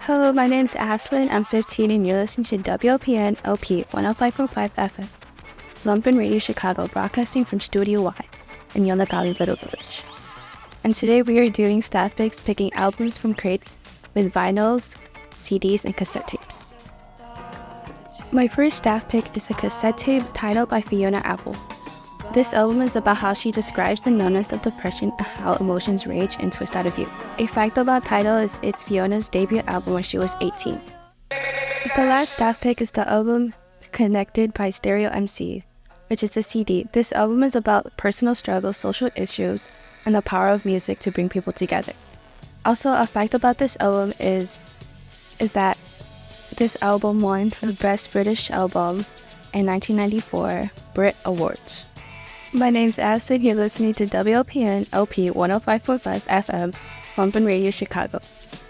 Hello, my name's Aslan. I'm 15 and you're listening to WLPN LP 105.5 FM, Lumpin Radio Chicago, broadcasting from Studio Y in Yollocalli, Little Village. And today we are doing staff picks, picking albums from crates with vinyls, CDs, and cassette tapes. My first staff pick is a cassette tape titled by Fiona Apple. This album is about how she describes the numbness of depression and how emotions rage and twist out of you. A fact about Tidal is it's Fiona's debut album when she was 18. The last staff pick is the album Connected by Stereo MC, which is a CD. This album is about personal struggles, social issues, and the power of music to bring people together. Also, a fact about this album is that this album won the Best British Album in 1994 Brit Awards. My name's Aslan, you're listening to WLPN LP 105.5 FM, Lumpin Radio Chicago,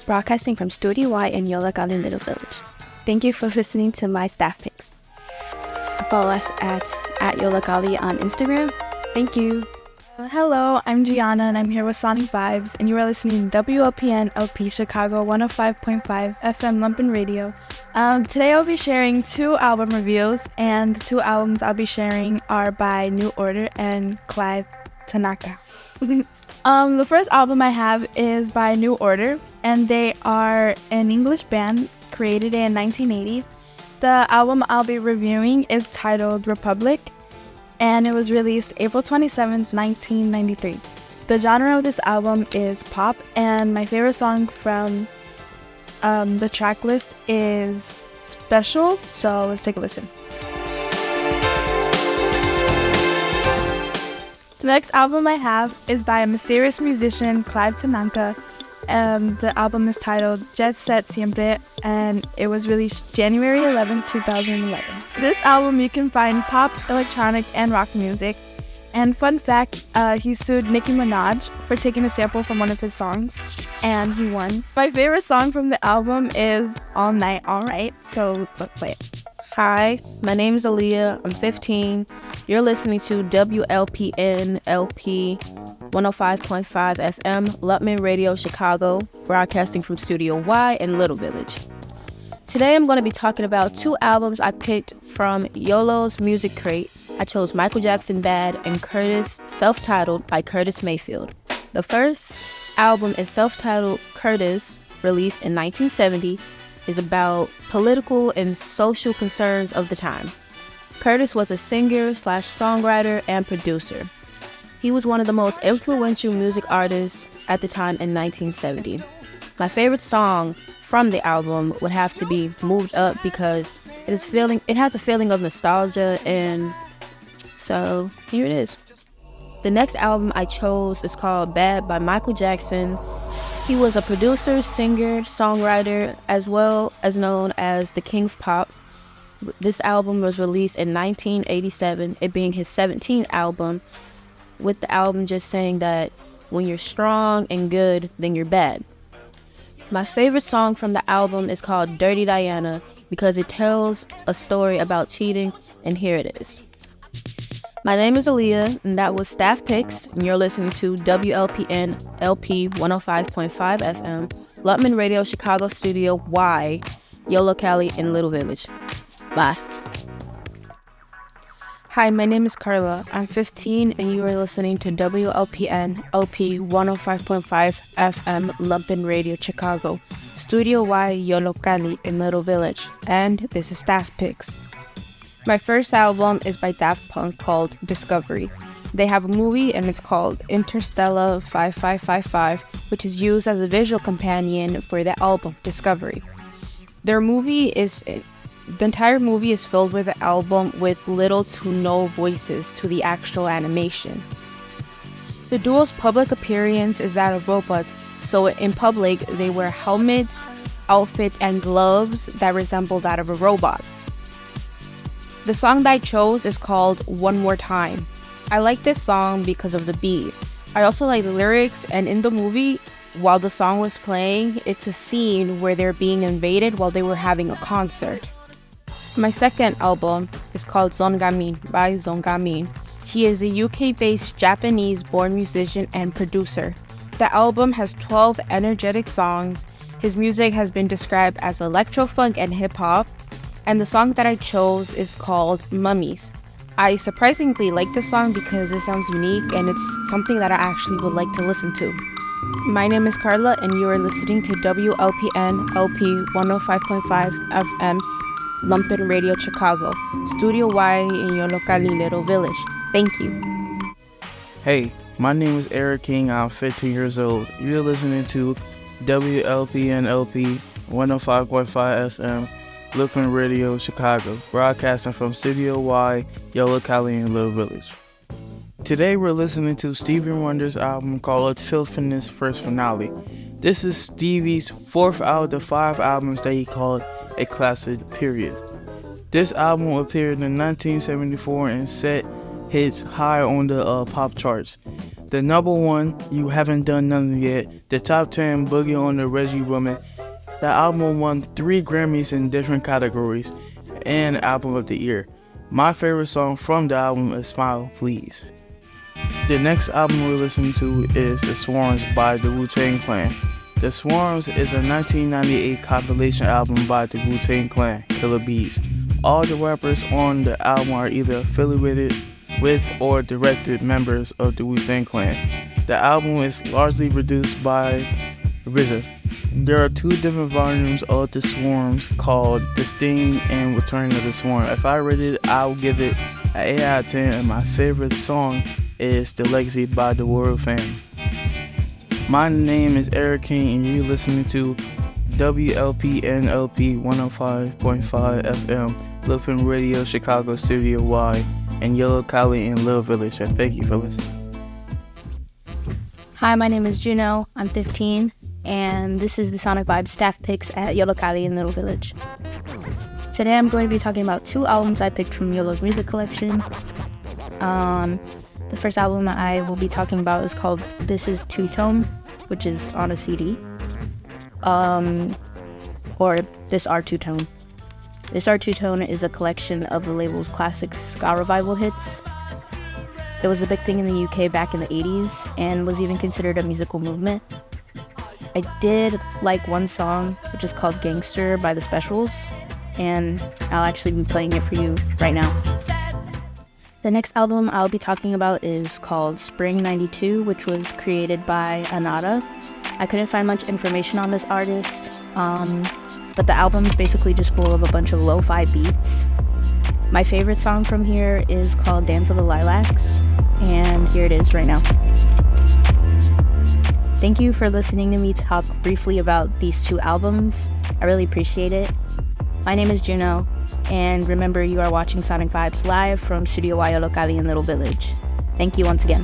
broadcasting from Studio Y in Yollocalli, Little Village. Thank you for listening to my staff picks. Follow us at Yollocalli on Instagram. Thank you. Hello, I'm Giana and I'm here with Sonic Vibes, and you are listening to WLPN LP Chicago 105.5 FM Lumpin Radio. Today I'll be sharing two album reviews, and the two albums I'll be sharing are by New Order and Clive Tanaka. The first album I have is by New Order, and they are an English band created in 1980. The album I'll be reviewing is titled Republic, and it was released April 27th, 1993. The genre of this album is pop, and my favorite song from the track list is Special, so let's take a listen. The next album I have is by a mysterious musician, Clive Tanaka. The album is titled Jet Set Siempre, and it was released January 11, 2011. This album you can find pop, electronic, and rock music. And fun fact, he sued Nicki Minaj for taking a sample from one of his songs, and he won. My favorite song from the album is All Night Alright, so let's play it. Hi, my name is Aleia. I'm 15. You're listening to WLPN LP 105.5 FM, Lutman Radio Chicago, broadcasting from Studio Y in Little Village. Today I'm going to be talking about two albums I picked from Yolo's Music Crate. I chose Michael Jackson Bad and Curtis Self-Titled by Curtis Mayfield. The first album is self-titled Curtis, released in 1970, is about political and social concerns of the time. Curtis was a singer/songwriter and producer. He was one of the most influential music artists at the time in 1970. My favorite song from the album would have to be Moved Up because it has a feeling of nostalgia, and so here it is. The next album I chose is called Bad by Michael Jackson. He was a producer, singer, songwriter, as well as known as the King of Pop. This album was released in 1987, it being his 17th album, with the album just saying that when you're strong and good, then you're bad. My favorite song from the album is called Dirty Diana because it tells a story about cheating, and here it is. My name is Aleia, and that was Staff Picks, and you're listening to WLPN LP 105.5 FM, Lutman Radio Chicago Studio Y, Yollocalli in Little Village. Bye. Hi, my name is Karla. I'm 15 and you are listening to WLPN LP 105.5 FM Lumpin Radio Chicago, Studio Y, Yollocalli in Little Village, and this is Staff Picks. My first album is by Daft Punk called Discovery. They have a movie and it's called Interstellar 5555, which is used as a visual companion for the album Discovery. The entire movie is filled with the album with little to no voices to the actual animation. The duo's public appearance is that of robots, so in public they wear helmets, outfits, and gloves that resemble that of a robot. The song that I chose is called One More Time. I like this song because of the beat. I also like the lyrics, and in the movie, while the song was playing, it's a scene where they're being invaded while they were having a concert. My second album is called Zongamin by Zongamin. He is a UK-based Japanese-born musician and producer. The album has 12 energetic songs. His music has been described as electro-funk and hip-hop, and the song that I chose is called Mummies. I surprisingly like this song because it sounds unique and it's something that I actually would like to listen to. My name is Karla and you are listening to WLPN LP 105.5 FM Lumpen Radio Chicago, Studio Y in Yollocalli Little Village. Thank you. Hey, my name is Eric King. I'm 15 years old. You're listening to WLPN LP 105.5 FM Lumpen Radio Chicago, broadcasting from Studio Y, Yollocalli in Little Village. Today we're listening to Stevie Wonder's album called Filthiness First Finale. This is Stevie's fourth out of the 5 albums that he called a classic period. This album appeared in 1974 and set hits high on the pop charts. The number 1, You Haven't Done Nothing Yet, the top 10, Boogie on the Reggie Woman. The album won 3 Grammys in different categories and Album of the Year. My favorite song from the album is Smile Please. The next album we're listening to is The Swarms by the Wu-Tang Clan. The Swarms is a 1998 compilation album by the Wu-Tang Clan, Killer Bees. All the rappers on the album are either affiliated with or directed members of the Wu-Tang Clan. The album is largely produced by RZA. There are 2 different volumes of The Swarms called The Sting and Return of the Swarm. If I rate it, I'll give it an 8 out of 10, and my favorite song is The Legacy by the World Fam. My name is Eric King and you're listening to WLPN LP 105.5 FM Lumpen Radio Chicago Studio Y in Yollocalli in Little Village. And thank you for listening. Hi, my name is Juno. I'm 15, and this is the Sonic Vibes staff picks at Yollocalli in Little Village. Today I'm going to be talking about 2 albums I picked from Yolo's music collection. The first album I will be talking about is called This Is Two-Tone, which is on a CD. Or This Are Two-Tone. This Are Two-Tone is a collection of the label's classic ska revival hits. It was a big thing in the UK back in the 80s and was even considered a musical movement. I did like one song, which is called Gangster by The Specials, and I'll actually be playing it for you right now. The next album I'll be talking about is called Spring 92, which was created by Anada. I couldn't find much information on this artist, but the album is basically just full of a bunch of lo-fi beats. My favorite song from here is called Dance of the Lilacs, and here it is right now. Thank you for listening to me talk briefly about these 2 albums. I really appreciate it. My name is Juno, and remember you are watching Sonic Vibes live from Studio Y Yollocalli in Little Village. Thank you once again.